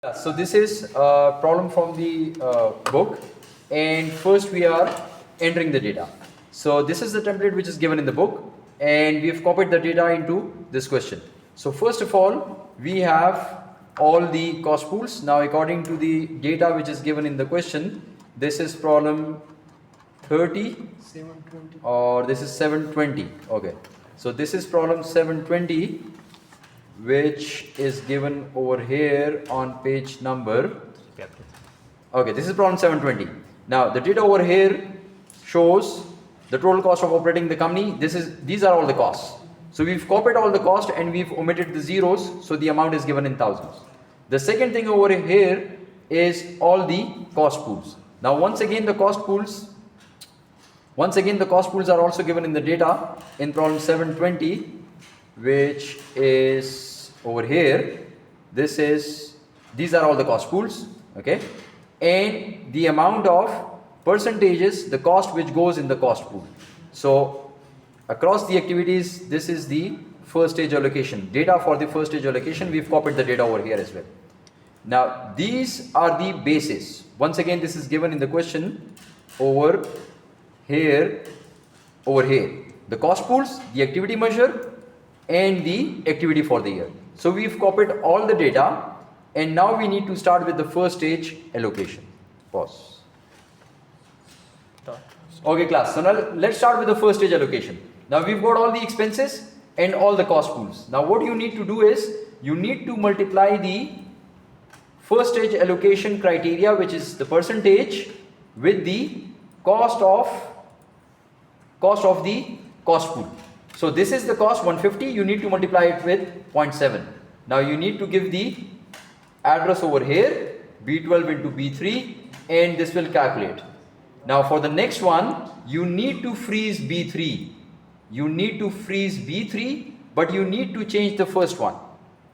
So this is a problem from the book, and first we are entering the data. So this is the template which is given in the book, and we have copied the data into this question. So first of all, we have all the cost pools. Now according to the data which is given in the question, this is problem 30 720. or this is 720. Okay, so this is problem 720, which is given over here on page number. Okay, this is problem 720. Now the data over here shows the total cost of operating the company. These are all the costs. So we've copied all the cost and we've omitted the zeros, so the amount is given in thousands. The second thing over here is all the cost pools. Now once again the cost pools are also given in the data in problem 720, which is over here. These are all the cost pools, okay, and the amount of percentages, the cost which goes in the cost pool. So across the activities, this is the first stage allocation data. For the first stage allocation, we've copied the data over here as well. Now these are the bases. Once again, this is given in the question over here, the cost pools, the activity measure, and the activity for the year. So we've copied all the data, and now we need to start with the first stage allocation. Pause. Okay class, so now let's start with the first stage allocation. Now we've got all the expenses and all the cost pools. Now what you need to do is, you need to multiply the first stage allocation criteria, which is the percentage, with the cost of the cost pool. So this is the cost 150, you need to multiply it with 0.7. Now you need to give the address over here, B12 into B3, and this will calculate. Now for the next one, you need to freeze B3. But you need to change the first one.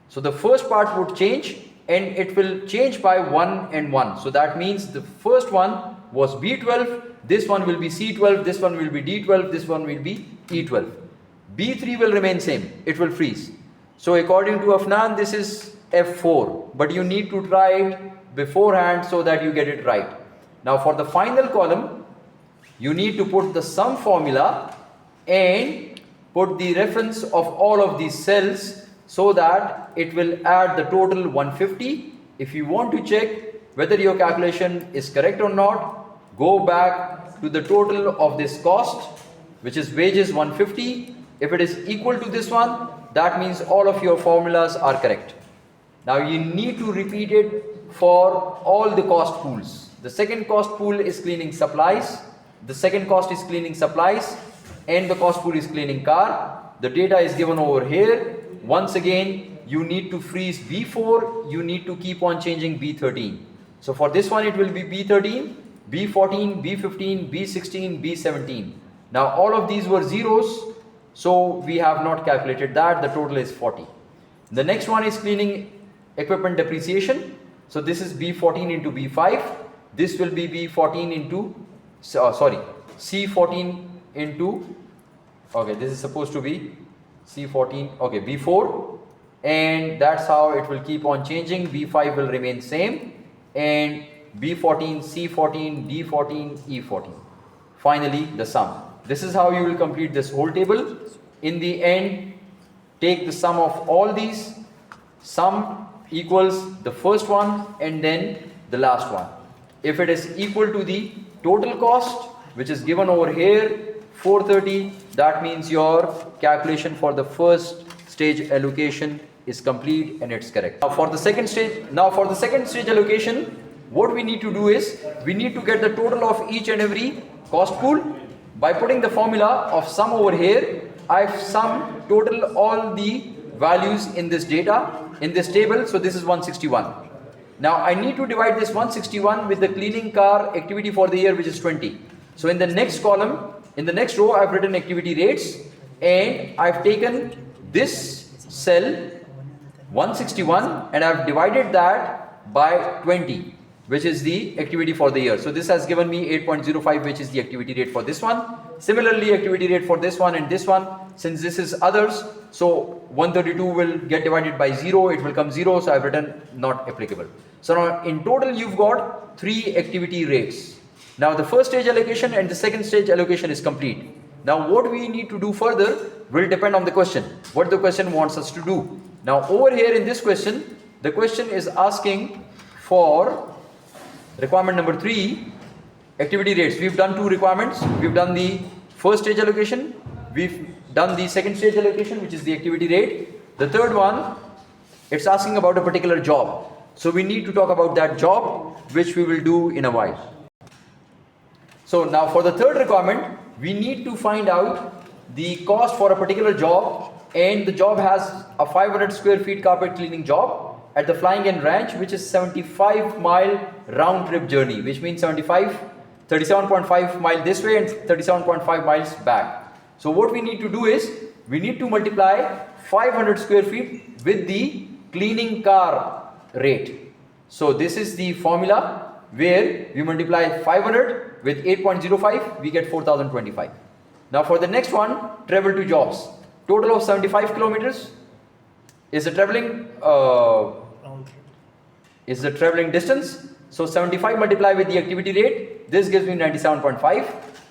So the first part would change, and it will change by 1 and 1. So that means the first one was B12, this one will be C12, this one will be D12, this one will be E12. B3 will remain same, it will freeze. So according to Afnan, this is F4, but you need to try it beforehand so that you get it right. Now for the final column, you need to put the sum formula and put the reference of all of these cells, so that it will add the total 150. If you want to check whether your calculation is correct or not, go back to the total of this cost, which is wages 150. If it is equal to this one, that means all of your formulas are correct. Now you need to repeat it for all the cost pools. The second cost pool is cleaning supplies. The second cost is cleaning supplies, and the cost pool is cleaning car. The data is given over here. Once again, you need to freeze B4, you need to keep on changing B13. So for this one, it will be B13, B14, B15, B16, B17. Now all of these were zeros, so we have not calculated that. The total is 40. The next one is cleaning equipment depreciation. So this is B14 into B5. This will be B14 into, C14 into, okay, this is supposed to be C14, okay, B4, and that's how it will keep on changing. B5 will remain same, and B14, C14, D14, E14. Finally, the sum. This is how you will complete this whole table. In the end, take the sum of all these. Sum equals the first one and then the last one. If it is equal to the total cost, which is given over here, 430, that means your calculation for the first stage allocation is complete and it's correct. Now for the second stage allocation, what we need to do is, we need to get the total of each and every cost pool by putting the formula of sum over here. I've summed total all the values in this data, in this table, so this is 161. Now I need to divide this 161 with the cleaning car activity for the year, which is 20. So in the next column, in the next row, I've written activity rates, and I've taken this cell 161 and I've divided that by 20. which is the activity for the year. So this has given me 8.05, which is the activity rate for this one. Similarly, activity rate for this one and this one, since this is others, so 132 will get divided by 0, it will come 0, so I've written not applicable. So now in total you've got 3 activity rates. Now the first stage allocation and the second stage allocation is complete. Now what we need to do further will depend on the question, what the question wants us to do. Now over here in this question, the question is asking for requirement number 3, activity rates. We've done 2 requirements. We've done the first stage allocation, we've done the second stage allocation, which is the activity rate. The third one, it's asking about a particular job. So we need to talk about that job, which we will do in a while. So now for the third requirement, we need to find out the cost for a particular job, and the job has a 500 square feet carpet cleaning job at the Flying Hen Ranch, which is 75-mile round trip journey, which means 37.5 mile this way and 37.5 miles back. So what we need to do is, we need to multiply 500 square feet with the cleaning car rate. So this is the formula where we multiply 500 with 8.05, we get 4025. Now for the next one, travel to jobs. Total of 75 kilometers is the traveling distance. So 75 multiplied with the activity rate, this gives me 97.5.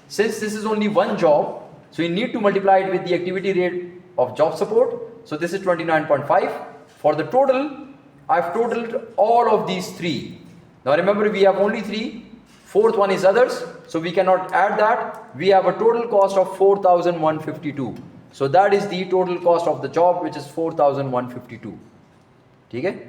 Since this is only one job, so you need to multiply it with the activity rate of job support. So this is 29.5. For the total, I've totaled all of these 3. Now remember, we have only 3. Fourth one is others, so we cannot add that. We have a total cost of 4,152. So that is the total cost of the job, which is 4,152. Okay?